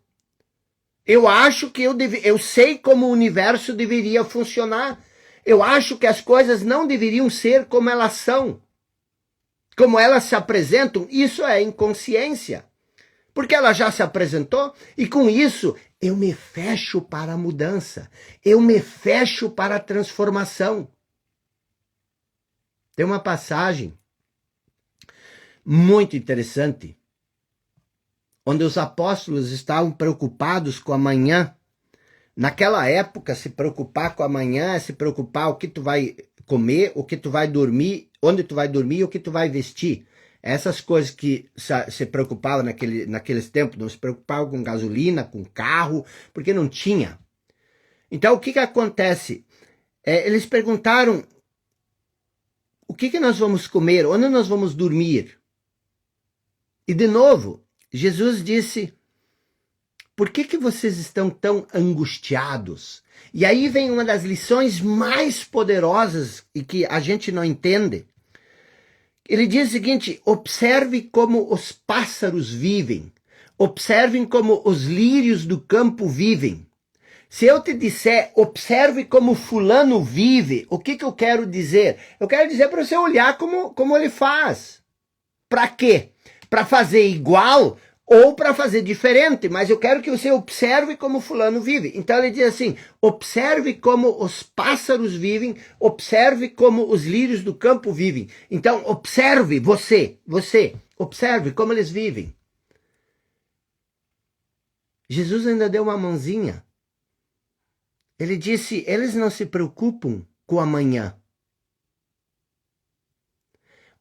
Eu acho que eu sei como o universo deveria funcionar. Eu acho que as coisas não deveriam ser como elas são. Como elas se apresentam, isso é inconsciência. Porque ela já se apresentou e com isso eu me fecho para a mudança. Eu me fecho para a transformação. Tem uma passagem muito interessante, onde os apóstolos estavam preocupados com amanhã. Naquela época, se preocupar com amanhã é se preocupar o que tu vai comer, o que tu vai dormir, onde tu vai dormir, o que tu vai vestir. Essas coisas que se preocupavam naqueles tempos, não se preocupavam com gasolina, com carro, porque não tinha. Então, o que acontece? Eles perguntaram, o que nós vamos comer? Onde nós vamos dormir? E, de novo, Jesus disse, por que vocês estão tão angustiados? E aí vem uma das lições mais poderosas e que a gente não entende. Ele diz o seguinte, observe como os pássaros vivem. Observem como os lírios do campo vivem. Se eu te disser, observe como fulano vive, o que eu quero dizer? Eu quero dizer para você olhar como ele faz. Para quê? Para fazer igual ou para fazer diferente, mas eu quero que você observe como fulano vive. Então ele diz assim, observe como os pássaros vivem, observe como os lírios do campo vivem. Então observe você, observe como eles vivem. Jesus ainda deu uma mãozinha. Ele disse, eles não se preocupam com amanhã.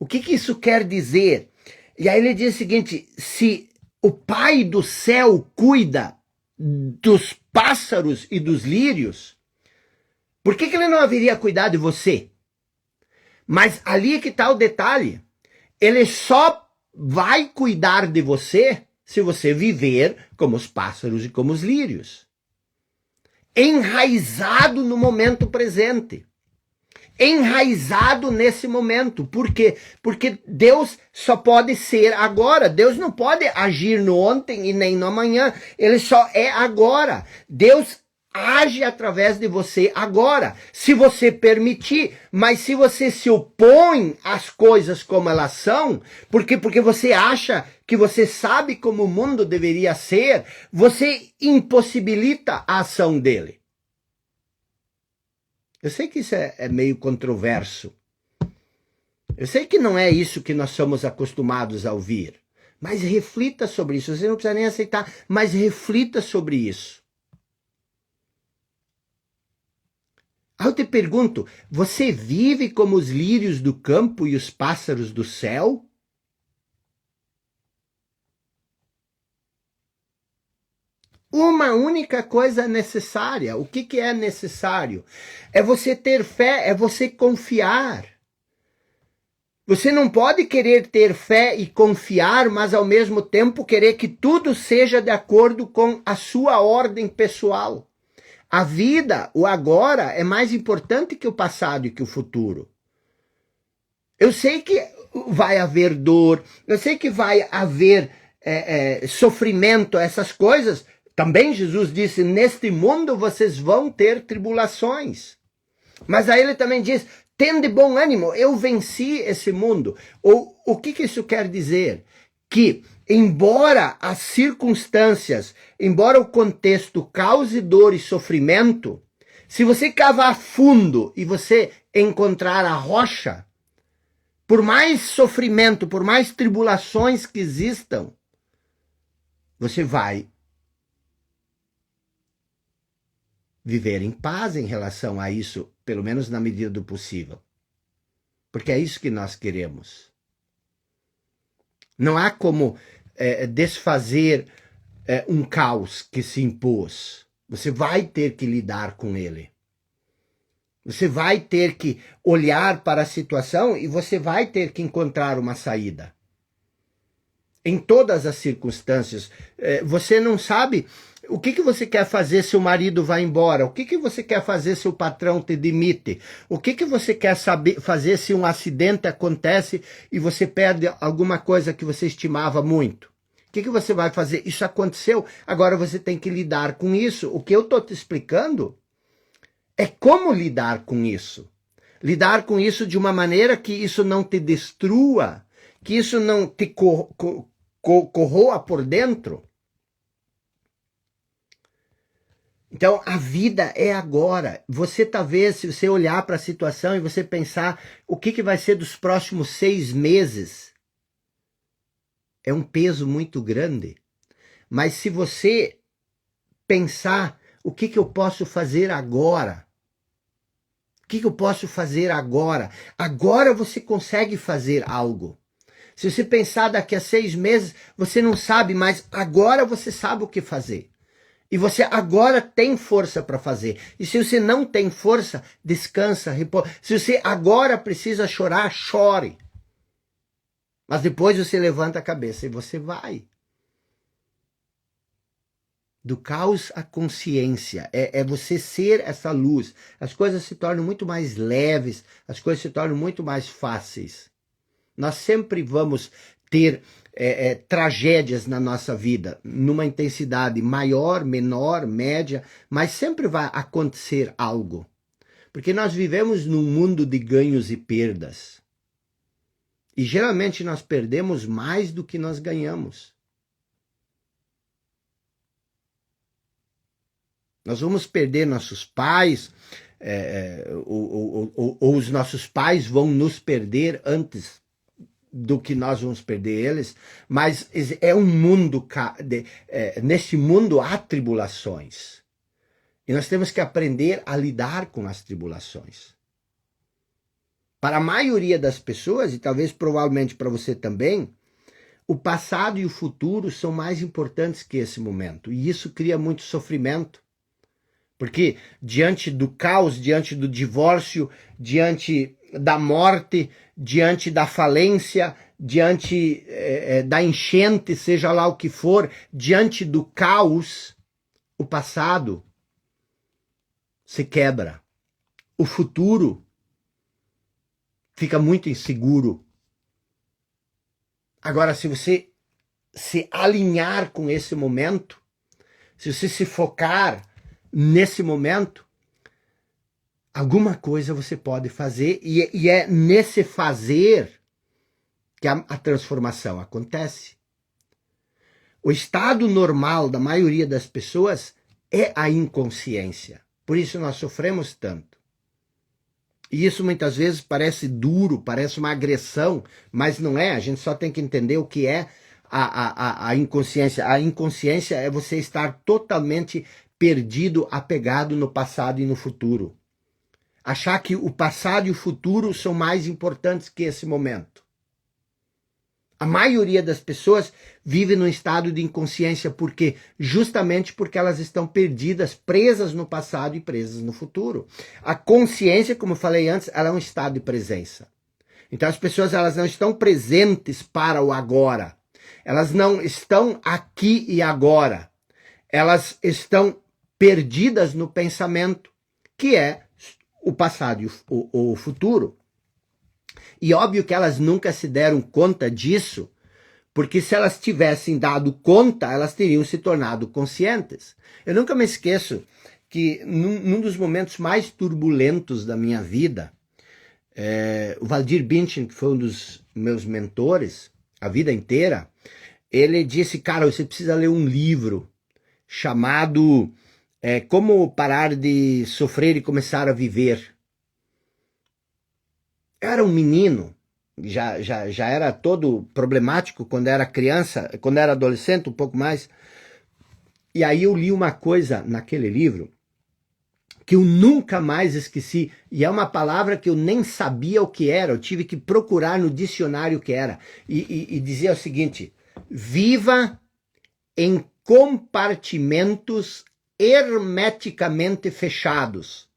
O que isso quer dizer? E aí ele diz o seguinte, se o Pai do céu cuida dos pássaros e dos lírios, Por que ele não haveria cuidado de você? Mas ali que está o detalhe. Ele só vai cuidar de você se você viver como os pássaros e como os lírios. Enraizado no momento presente. Enraizado nesse momento. Por quê? Porque Deus só pode ser agora. Deus não pode agir no ontem e nem no amanhã. Ele só é agora. Deus age através de você agora, se você permitir. Mas se você se opõe às coisas como elas são, porque você acha que você sabe como o mundo deveria ser, você impossibilita a ação dele. Eu sei que isso é meio controverso. Eu sei que não é isso que nós somos acostumados a ouvir. Mas reflita sobre isso. Você não precisa nem aceitar, mas reflita sobre isso. Aí eu te pergunto, você vive como os lírios do campo e os pássaros do céu? Uma única coisa necessária. O que é necessário? É você ter fé, é você confiar. Você não pode querer ter fé e confiar, mas ao mesmo tempo querer que tudo seja de acordo com a sua ordem pessoal. A vida, o agora, é mais importante que o passado e que o futuro. Eu sei que vai haver dor, eu sei que vai haver sofrimento, essas coisas. Também Jesus disse, neste mundo vocês vão ter tribulações. Mas aí ele também diz, tende bom ânimo, eu venci esse mundo. O que isso quer dizer? Que, embora as circunstâncias, embora o contexto cause dor e sofrimento, se você cavar fundo e você encontrar a rocha, por mais sofrimento, por mais tribulações que existam, você vai viver em paz em relação a isso, pelo menos na medida do possível. Porque é isso que nós queremos. Não há como desfazer um caos que se impôs. Você vai ter que lidar com ele. Você vai ter que olhar para a situação e você vai ter que encontrar uma saída. Em todas as circunstâncias. Você não sabe o que você quer fazer se o marido vai embora. O que você quer fazer se o patrão te demite. O que você quer fazer se um acidente acontece e você perde alguma coisa que você estimava muito. O que você vai fazer? Isso aconteceu, agora você tem que lidar com isso. O que eu estou te explicando é como lidar com isso. Lidar com isso de uma maneira que isso não te destrua, que isso não te corroa por dentro. Então, a vida é agora. Você talvez, se você olhar para a situação e você pensar o que vai ser dos próximos 6 meses, é um peso muito grande. Mas se você pensar o que eu posso fazer agora, o que eu posso fazer agora? Agora você consegue fazer algo. Se você pensar daqui a 6 meses, você não sabe, mas agora você sabe o que fazer. E você agora tem força para fazer. E se você não tem força, descansa, repousa. Se você agora precisa chorar, chore. Mas depois você levanta a cabeça e você vai. Do caos à consciência. É você ser essa luz. As coisas se tornam muito mais leves, as coisas se tornam muito mais fáceis. Nós sempre vamos ter tragédias na nossa vida, numa intensidade maior, menor, média, mas sempre vai acontecer algo. Porque nós vivemos num mundo de ganhos e perdas. E geralmente nós perdemos mais do que nós ganhamos. Nós vamos perder nossos pais, ou os nossos pais vão nos perder antes do que nós vamos perder eles, mas é um mundo, neste mundo há tribulações. E nós temos que aprender a lidar com as tribulações. Para a maioria das pessoas, e talvez provavelmente para você também, o passado e o futuro são mais importantes que esse momento. E isso cria muito sofrimento. Porque diante do caos, diante do divórcio, diante da morte, diante da falência, diante da enchente, seja lá o que for, diante do caos, o passado se quebra. O futuro fica muito inseguro. Agora, se você se alinhar com esse momento, se você se focar nesse momento, alguma coisa você pode fazer, e é nesse fazer que a transformação acontece. O estado normal da maioria das pessoas é a inconsciência. Por isso nós sofremos tanto. E isso muitas vezes parece duro, parece uma agressão, mas não é. A gente só tem que entender o que é a inconsciência. A inconsciência é você estar totalmente perdido, apegado no passado e no futuro. Achar que o passado e o futuro são mais importantes que esse momento. A maioria das pessoas vive num estado de inconsciência porque justamente porque elas estão perdidas, presas no passado e presas no futuro. A consciência, como eu falei antes, ela é um estado de presença. Então as pessoas elas não estão presentes para o agora. Elas não estão aqui e agora. Elas estão perdidas no pensamento, que é o passado e o futuro. E óbvio que elas nunca se deram conta disso, porque se elas tivessem dado conta, elas teriam se tornado conscientes. Eu nunca me esqueço que num dos momentos mais turbulentos da minha vida, o Valdir Binchen, que foi um dos meus mentores a vida inteira, ele disse, cara, você precisa ler um livro chamado Como Parar de Sofrer e Começar a Viver. Eu era um menino, já era todo problemático quando era criança, quando era adolescente, um pouco mais. E aí eu li uma coisa naquele livro que eu nunca mais esqueci, e é uma palavra que eu nem sabia o que era, eu tive que procurar no dicionário o que era, e dizia o seguinte: viva em compartimentos hermeticamente fechados.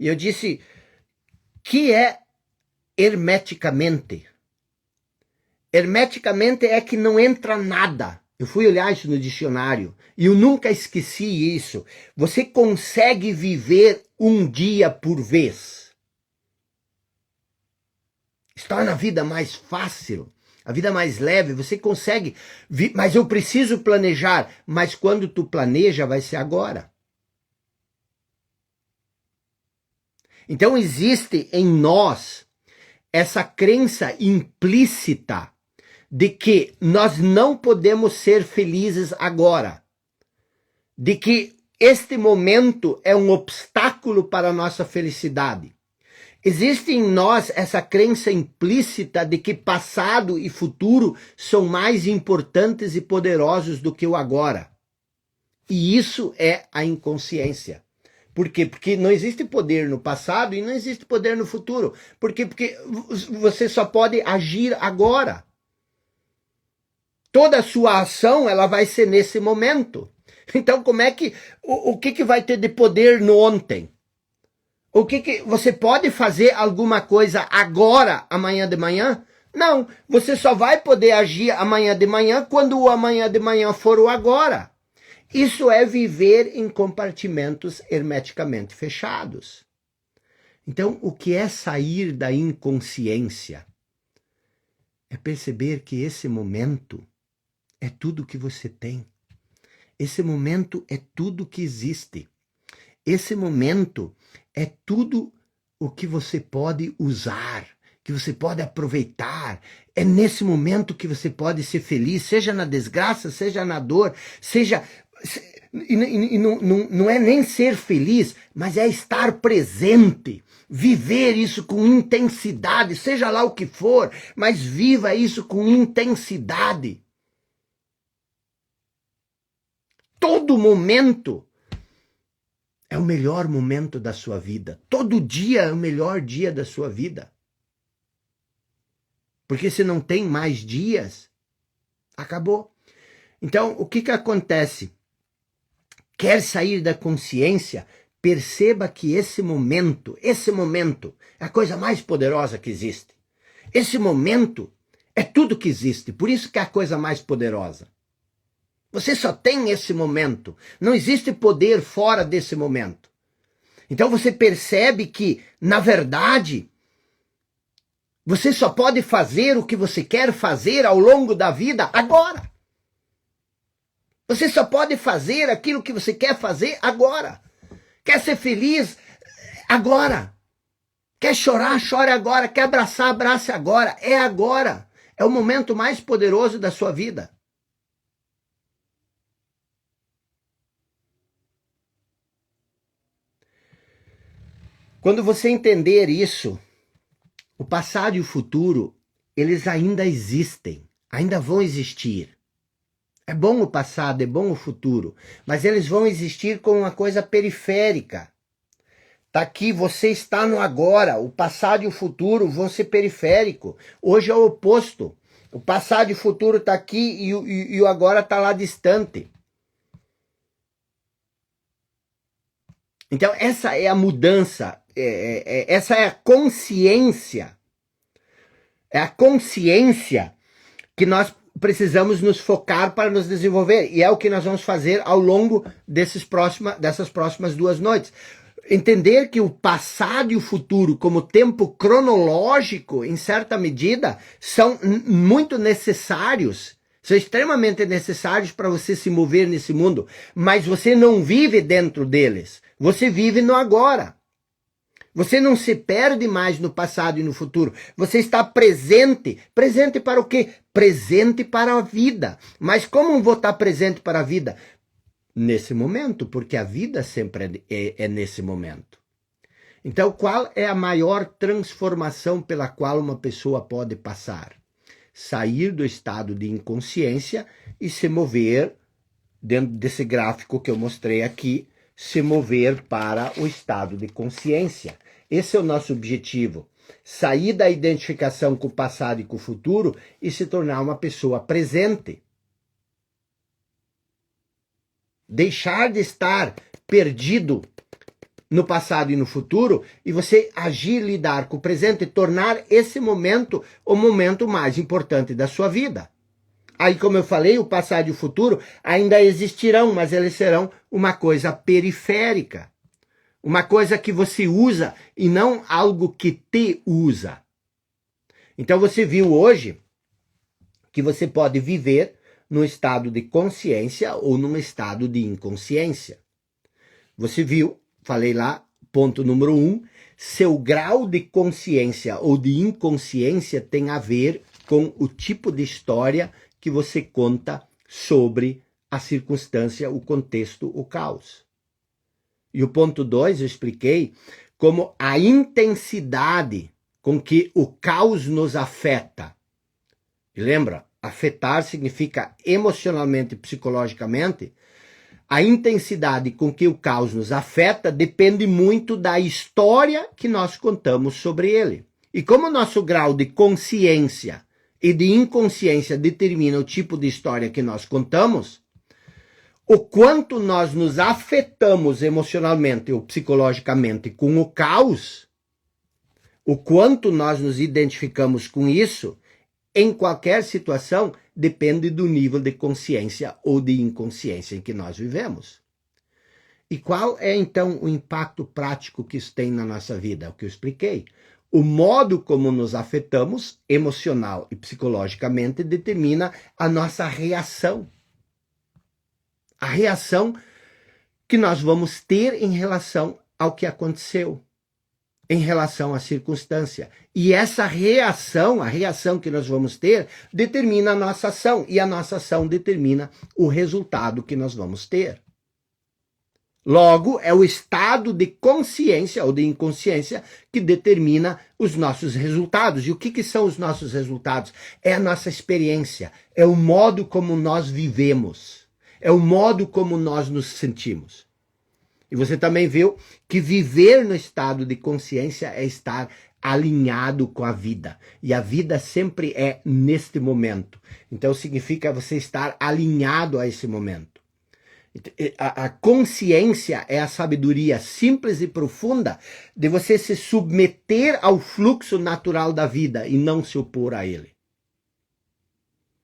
E eu disse, que é hermeticamente? Hermeticamente é que não entra nada. Eu fui olhar isso no dicionário e eu nunca esqueci isso. Você consegue viver um dia por vez. Isso torna a vida mais fácil, a vida mais leve. Você consegue, mas eu preciso planejar. Mas quando tu planeja, vai ser agora. Então existe em nós essa crença implícita de que nós não podemos ser felizes agora, de que este momento é um obstáculo para a nossa felicidade. Existe em nós essa crença implícita de que passado e futuro são mais importantes e poderosos do que o agora. E isso é a inconsciência. Por quê? Porque não existe poder no passado e não existe poder no futuro. Por quê? Porque você só pode agir agora. Toda a sua ação ela vai ser nesse momento. Então como é que o que vai ter de poder no ontem? O que você pode fazer alguma coisa agora, amanhã de manhã? Não, você só vai poder agir amanhã de manhã quando o amanhã de manhã for o agora. Isso é viver em compartimentos hermeticamente fechados. Então, o que é sair da inconsciência? É perceber que esse momento é tudo que você tem. Esse momento é tudo que existe. Esse momento é tudo o que você pode usar, que você pode aproveitar. É nesse momento que você pode ser feliz, seja na desgraça, seja na dor, seja... E não é nem ser feliz, mas é estar presente, viver isso com intensidade, seja lá o que for, mas viva isso com intensidade. Todo momento é o melhor momento da sua vida. Todo dia é o melhor dia da sua vida. Porque se não tem mais dias, acabou. Então, o que acontece? Quer sair da consciência? perceba que esse momento é a coisa mais poderosa que existe. Esse momento é tudo que existe, por isso que é a coisa mais poderosa. Você só tem esse momento, não existe poder fora desse momento. Então você percebe que, na verdade, você só pode fazer o que você quer fazer ao longo da vida agora. Você só pode fazer aquilo que você quer fazer agora. Quer ser feliz? Agora. Quer chorar? Chore agora. Quer abraçar? Abrace agora. É agora. É o momento mais poderoso da sua vida. Quando você entender isso, o passado e o futuro, eles ainda existem, ainda vão existir. É bom o passado, é bom o futuro, mas eles vão existir como uma coisa periférica. Tá aqui, você está no agora, o passado e o futuro vão ser periférico. Hoje é o oposto. O passado e o futuro está aqui e o agora está lá distante. Então essa é a mudança, essa é a consciência. É a consciência que nós precisamos nos focar para nos desenvolver. E é o que nós vamos fazer ao longo dessas próximas 2 noites. Entender que o passado e o futuro, como tempo cronológico, em certa medida, são muito necessários, são extremamente necessários para você se mover nesse mundo, mas você não vive dentro deles, você vive no agora. Você não se perde mais no passado e no futuro, você está presente. Presente para o quê? Presente para a vida. Mas como vou estar presente para a vida? Nesse momento, porque a vida sempre é nesse momento. Então, qual é a maior transformação pela qual uma pessoa pode passar? Sair do estado de inconsciência e se mover, dentro desse gráfico que eu mostrei aqui, se mover para o estado de consciência. Esse é o nosso objetivo. Sair da identificação com o passado e com o futuro e se tornar uma pessoa presente. Deixar de estar perdido no passado e no futuro e você agir, lidar com o presente e tornar esse momento o momento mais importante da sua vida. Aí, como eu falei, o passado e o futuro ainda existirão, mas eles serão uma coisa periférica. Uma coisa que você usa e não algo que te usa. Então você viu hoje que você pode viver num estado de consciência ou num estado de inconsciência. Você viu, falei lá, ponto número 1, seu grau de consciência ou de inconsciência tem a ver com o tipo de história que você conta sobre a circunstância, o contexto, o caos. E o ponto 2, eu expliquei como a intensidade com que o caos nos afeta. E lembra, afetar significa emocionalmente e psicologicamente. A intensidade com que o caos nos afeta depende muito da história que nós contamos sobre ele. E como o nosso grau de consciência e de inconsciência determina o tipo de história que nós contamos, o quanto nós nos afetamos emocionalmente ou psicologicamente com o caos, o quanto nós nos identificamos com isso, em qualquer situação, depende do nível de consciência ou de inconsciência em que nós vivemos. E qual é, então, o impacto prático que isso tem na nossa vida? É o que eu expliquei. O modo como nos afetamos, emocional e psicologicamente, determina a nossa reação. A reação que nós vamos ter em relação ao que aconteceu, em relação à circunstância. E essa reação, a reação que nós vamos ter, determina a nossa ação. E a nossa ação determina o resultado que nós vamos ter. Logo, é o estado de consciência ou de inconsciência que determina os nossos resultados. E o que são os nossos resultados? É a nossa experiência, é o modo como nós vivemos, é o modo como nós nos sentimos. E você também viu que viver no estado de consciência é estar alinhado com a vida. E a vida sempre é neste momento. Então significa você estar alinhado a esse momento. A consciência é a sabedoria simples e profunda de você se submeter ao fluxo natural da vida e não se opor a ele.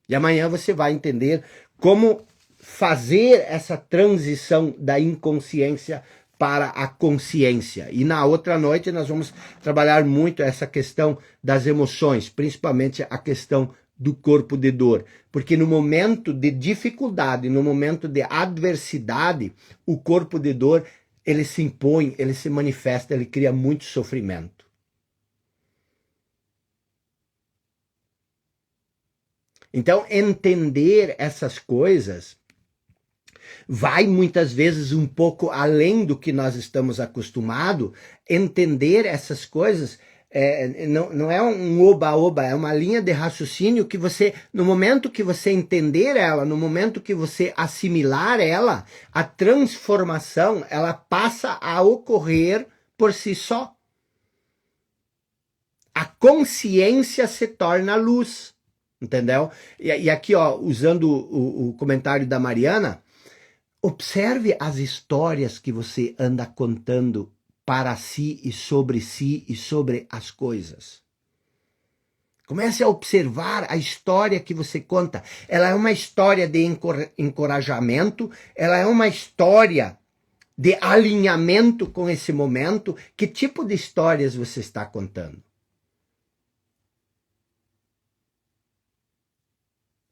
E amanhã você vai entender como fazer essa transição da inconsciência para a consciência. E na outra noite nós vamos trabalhar muito essa questão das emoções, principalmente a questão do corpo de dor. Porque no momento de dificuldade, no momento de adversidade, o corpo de dor, ele se impõe, ele se manifesta, ele cria muito sofrimento. Então, entender essas coisas vai muitas vezes um pouco além do que nós estamos acostumados. Entender essas coisas não é um oba-oba, é uma linha de raciocínio que você, no momento que você entender ela, no momento que você assimilar ela, a transformação, ela passa a ocorrer por si só. A consciência se torna luz, entendeu? E aqui, ó, usando o comentário da Mariana, observe as histórias que você anda contando para si e sobre as coisas. Comece a observar a história que você conta. Ela é uma história de encorajamento, ela é uma história de alinhamento com esse momento. Que tipo de histórias você está contando?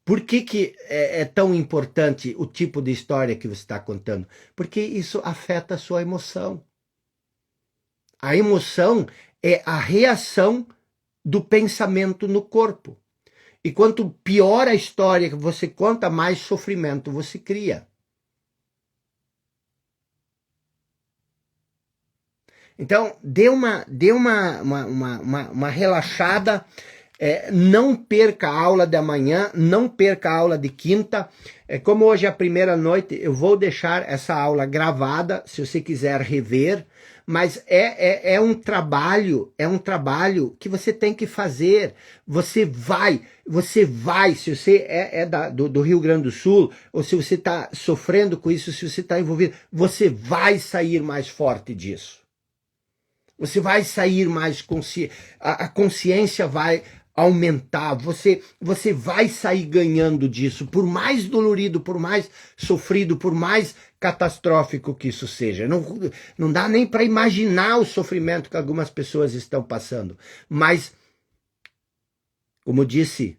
Por que é tão importante o tipo de história que você está contando? Porque isso afeta a sua emoção. A emoção é a reação do pensamento no corpo. E quanto pior a história que você conta, mais sofrimento você cria. Então, dê uma relaxada. Não perca a aula de amanhã, não perca a aula de quinta. Como hoje é a primeira noite, eu vou deixar essa aula gravada, se você quiser rever, mas é um trabalho que você tem que fazer. Você vai, se você do Rio Grande do Sul, ou se você está sofrendo com isso, se você está envolvido, você vai sair mais forte disso. Você vai sair mais consciente, a consciência vai aumentar, você vai sair ganhando disso, por mais dolorido, por mais sofrido, por mais catastrófico que isso seja. Não dá nem para imaginar o sofrimento que algumas pessoas estão passando. Mas, como disse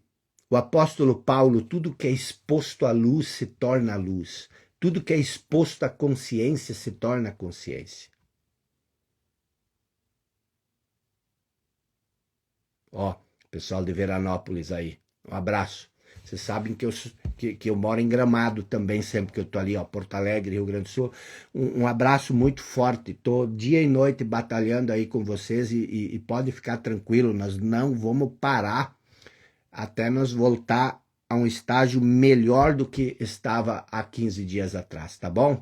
o apóstolo Paulo, tudo que é exposto à luz se torna luz. Tudo que é exposto à consciência se torna consciência. Ó, pessoal de Veranópolis aí, um abraço. Vocês sabem que eu moro em Gramado também, sempre que eu tô ali, ó, Porto Alegre, Rio Grande do Sul. Um abraço muito forte, tô dia e noite batalhando aí com vocês e pode ficar tranquilo, nós não vamos parar até nós voltar a um estágio melhor do que estava há 15 dias atrás, tá bom?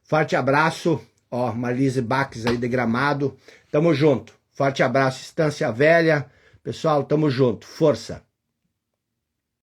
Forte abraço, ó, Marlise Baques aí de Gramado, tamo junto. Forte abraço, Estância Velha. Pessoal, tamo junto. Força!